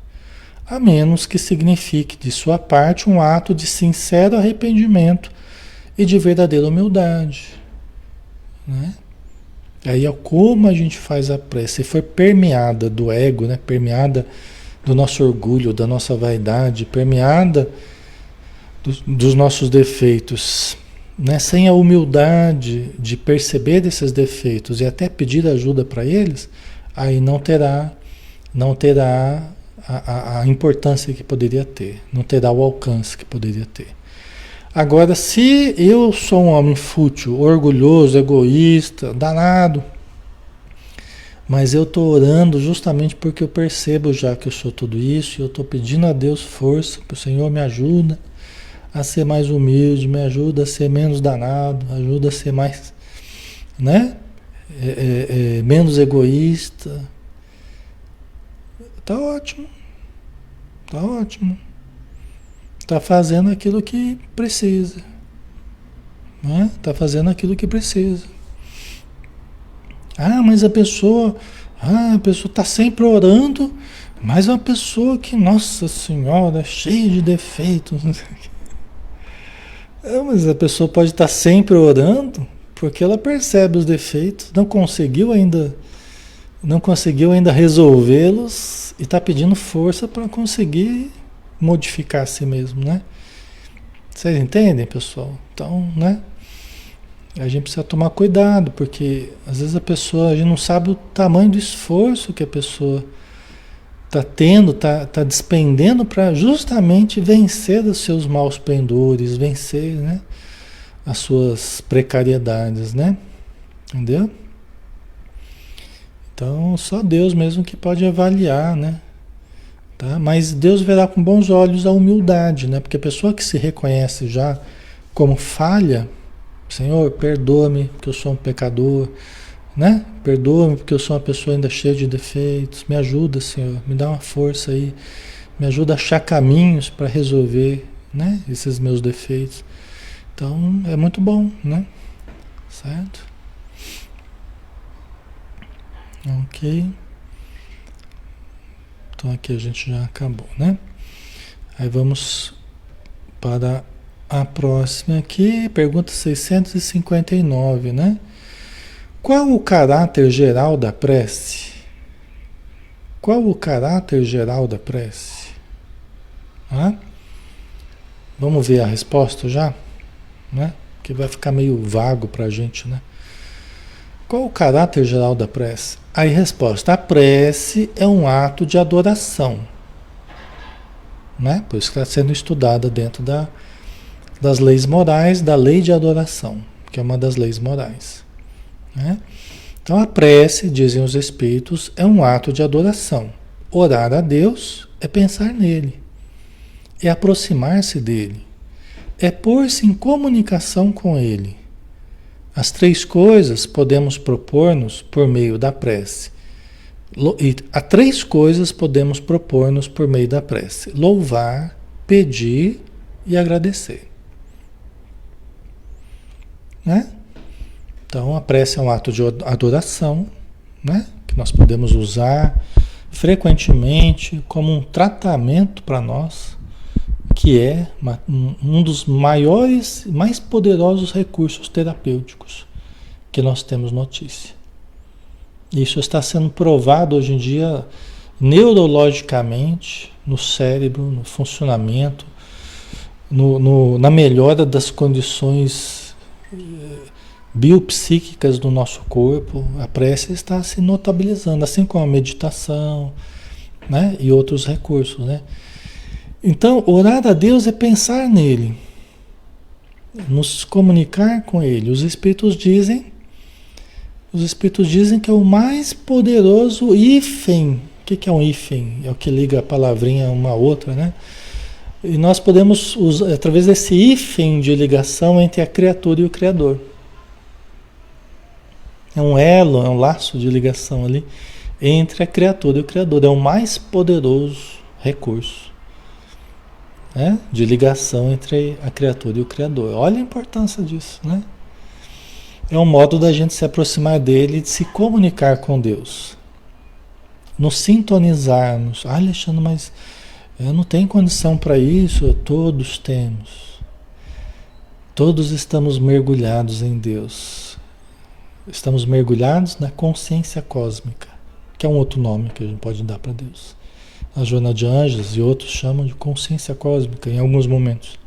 a menos que signifique de sua parte um ato de sincero arrependimento e de verdadeira humildade, né? Aí é como a gente faz a prece. Se for permeada do ego, né? Permeada do nosso orgulho, da nossa vaidade, permeada dos nossos defeitos, né? Sem a humildade de perceber esses defeitos e até pedir ajuda para eles, aí não terá a importância que poderia ter, não terá o alcance que poderia ter. Agora, se eu sou um homem fútil, orgulhoso, egoísta, danado, mas eu estou orando justamente porque eu percebo já que eu sou tudo isso, e eu estou pedindo a Deus força, que o Senhor me ajuda a ser mais humilde, me ajuda a ser menos danado, ajuda a ser mais, né? Menos egoísta. Tá ótimo. Tá ótimo. Tá fazendo aquilo que precisa, né? Tá fazendo aquilo que precisa. Mas a pessoa tá sempre orando, mas é uma pessoa que, nossa senhora, cheia de defeitos. Mas a pessoa pode estar sempre orando porque ela percebe os defeitos, não conseguiu ainda resolvê-los e está pedindo força para conseguir modificar a si mesmo, né? Vocês entendem, pessoal? Então, né? A gente precisa tomar cuidado, porque às vezes a gente não sabe o tamanho do esforço que a pessoa está tendo, tá despendendo para justamente vencer os seus maus pendores, vencer, né? As suas precariedades, né? Entendeu? Então, só Deus mesmo que pode avaliar, né? Tá? Mas Deus verá com bons olhos a humildade, né? Porque a pessoa que se reconhece já como falha, Senhor, perdoa-me porque eu sou um pecador, né? Perdoa-me porque eu sou uma pessoa ainda cheia de defeitos. Me ajuda, Senhor, me dá uma força aí, me ajuda a achar caminhos para resolver, né? Esses meus defeitos. Então, é muito bom, né? Certo? Ok. Então aqui a gente já acabou, né? Aí vamos para a próxima aqui, pergunta 659, né? Qual o caráter geral da prece? Qual o caráter geral da prece? Vamos ver a resposta já, né? Que vai ficar meio vago para a gente, né? Qual o caráter geral da prece? Aí resposta, a prece é um ato de adoração, né? Por isso que está sendo estudada dentro das leis morais, da lei de adoração, que é uma das leis morais, né? Então a prece, dizem os espíritos, é um ato de adoração. Orar a Deus é pensar nele, é aproximar-se dele, é pôr-se em comunicação com ele. As três coisas podemos propor-nos por meio da prece. E há três coisas podemos propor-nos por meio da prece: louvar, pedir e agradecer. Né? Então a prece é um ato de adoração, né? Que nós podemos usar frequentemente como um tratamento para nós, que é um dos maiores, mais poderosos recursos terapêuticos que nós temos notícia. Isso está sendo provado hoje em dia neurologicamente, no cérebro, no funcionamento, na melhora das condições biopsíquicas do nosso corpo. A prece está se notabilizando, assim como a meditação, né? E outros recursos, né? Então, orar a Deus é pensar nele, nos comunicar com ele. Os Espíritos dizem que é o mais poderoso hífen. O que é um hífen? É o que liga a palavrinha uma a outra, né? E nós podemos usar, através desse hífen de ligação entre a criatura e o Criador. É um elo, é um laço de ligação ali entre a criatura e o Criador. É o mais poderoso recurso, né, de ligação entre a criatura e o Criador. Olha a importância disso, né? É um modo da gente se aproximar dele, de se comunicar com Deus, nos sintonizarmos. Ah, Alexandre, mas eu não tenho condição para isso. Todos temos. Todos estamos mergulhados em Deus. Estamos mergulhados na consciência cósmica, que é um outro nome que a gente pode dar para Deus. A Joana de Anjos e outros chamam de consciência cósmica em alguns momentos,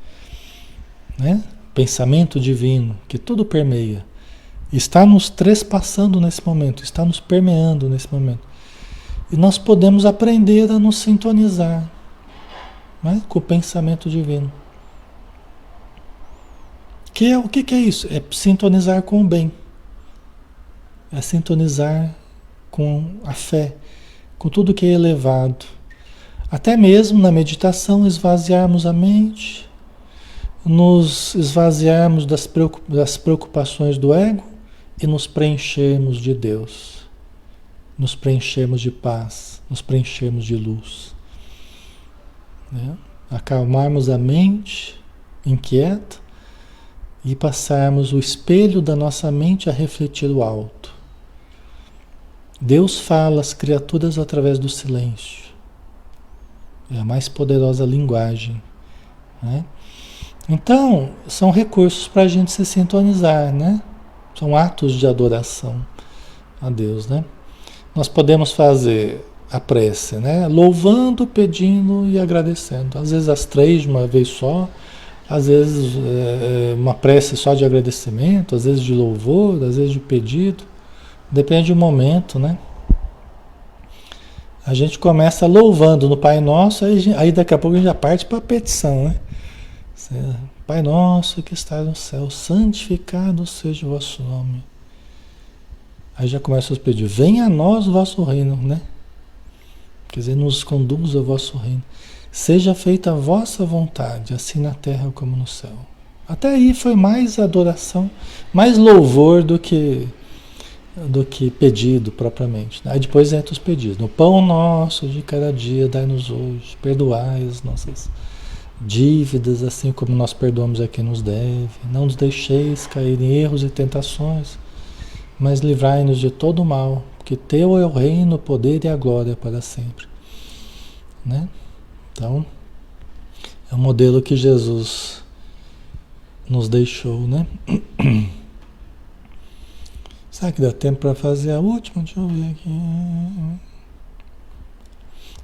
né? Pensamento divino, que tudo permeia. Está nos trespassando nesse momento, está nos permeando nesse momento. E nós podemos aprender a nos sintonizar, né, com o pensamento divino. O que é isso? É sintonizar com o bem. É sintonizar com a fé, com tudo que é elevado. Até mesmo na meditação, esvaziarmos a mente, nos esvaziarmos das preocupações do ego e nos preenchermos de Deus, nos preenchermos de paz, nos preenchermos de luz, né? Acalmarmos a mente inquieta e passarmos o espelho da nossa mente a refletir o alto. Deus fala às criaturas através do silêncio. É a mais poderosa linguagem, né? Então, são recursos para a gente se sintonizar, né? São atos de adoração a Deus, né? Nós podemos fazer a prece, né? Louvando, pedindo e agradecendo. Às vezes as três de uma vez só, às vezes uma prece só de agradecimento, às vezes de louvor, às vezes de pedido. Depende do momento, né? A gente começa louvando no Pai Nosso, aí daqui a pouco a gente já parte para a petição, né? Pai Nosso que está no céu, santificado seja o vosso nome. Aí já começa os pedidos. Venha a nós o vosso reino, né? Quer dizer, nos conduza ao vosso reino. Seja feita a vossa vontade, assim na terra como no céu. Até aí foi mais adoração, mais louvor do que pedido propriamente. Aí depois entra os pedidos. No pão nosso de cada dia, dai-nos hoje. Perdoai as nossas dívidas, assim como nós perdoamos a quem nos deve. Não nos deixeis cair em erros e tentações, mas livrai-nos de todo o mal, porque teu é o reino, o poder e a glória para sempre. Né? Então, é o modelo que Jesus nos deixou, né? Será que dá tempo para fazer a última? Deixa eu ver aqui.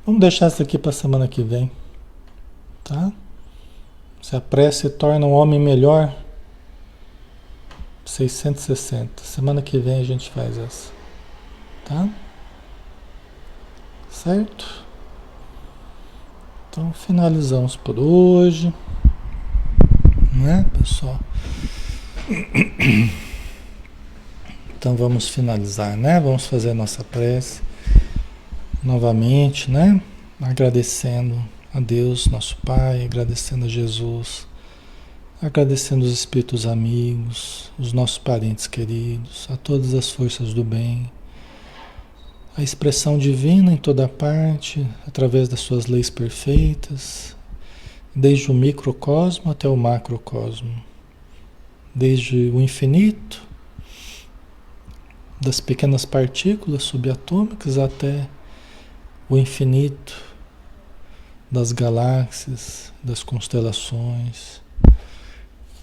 Vamos deixar isso aqui para a semana que vem, tá? Se a prece torna um homem melhor, 660. Semana que vem a gente faz essa, tá? Certo? Então finalizamos por hoje, né, pessoal? Então vamos finalizar, né? Vamos fazer a nossa prece. novamente, né? Agradecendo a Deus, nosso Pai, agradecendo a Jesus, agradecendo os espíritos amigos, os nossos parentes queridos, a todas as forças do bem, a expressão divina em toda parte, através das suas leis perfeitas, desde o microcosmo até o macrocosmo, desde o infinito, das pequenas partículas subatômicas até o infinito das galáxias, das constelações,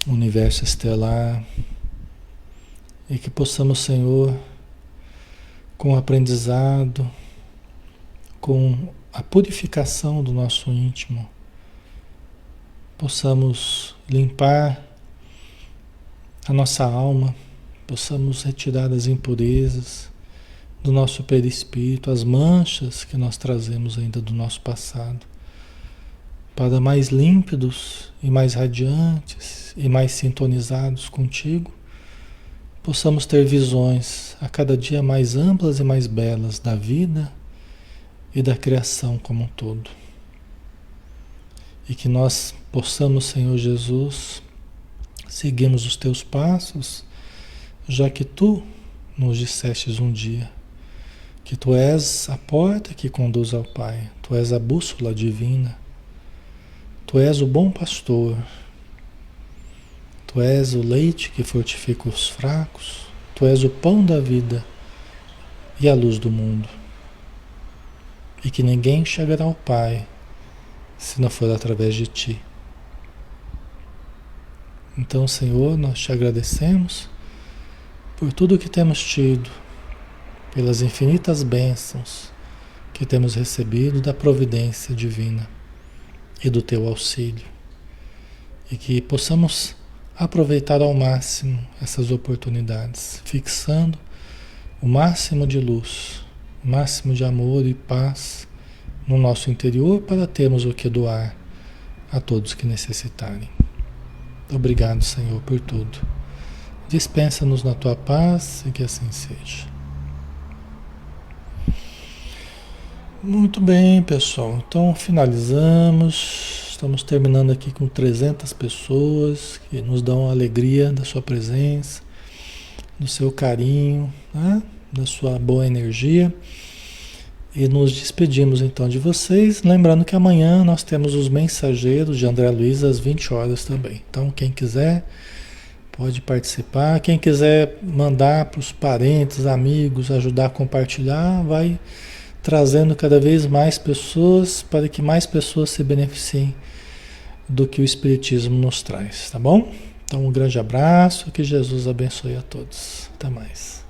universo estelar, e que possamos, Senhor, com o aprendizado, com a purificação do nosso íntimo, possamos limpar a nossa alma, possamos retirar as impurezas do nosso perispírito, as manchas que nós trazemos ainda do nosso passado, para mais límpidos e mais radiantes e mais sintonizados contigo, possamos ter visões a cada dia mais amplas e mais belas da vida e da criação como um todo. E que nós possamos, Senhor Jesus, seguirmos os teus passos, já que tu nos dissestes um dia que tu és a porta que conduz ao Pai, tu és a bússola divina, tu és o bom pastor, tu és o leite que fortifica os fracos, tu és o pão da vida e a luz do mundo. E que ninguém chegará ao Pai se não for através de ti. Então, Senhor, nós te agradecemos por tudo que temos tido, pelas infinitas bênçãos que temos recebido da providência divina e do teu auxílio. E que possamos aproveitar ao máximo essas oportunidades, fixando o máximo de luz, o máximo de amor e paz no nosso interior para termos o que doar a todos que necessitarem. Obrigado, Senhor, por tudo. Dispensa-nos na tua paz e que assim seja. Muito bem, pessoal. Então, finalizamos. Estamos terminando aqui com 300 pessoas que nos dão a alegria da sua presença, do seu carinho, né? Da sua boa energia. E nos despedimos então de vocês, lembrando que amanhã nós temos os mensageiros de André Luiz às 20 horas também. Então, quem quiser pode participar. Quem quiser mandar para os parentes, amigos, ajudar a compartilhar, vai trazendo cada vez mais pessoas para que mais pessoas se beneficiem do que o Espiritismo nos traz, tá bom? Então, um grande abraço, que Jesus abençoe a todos. Até mais.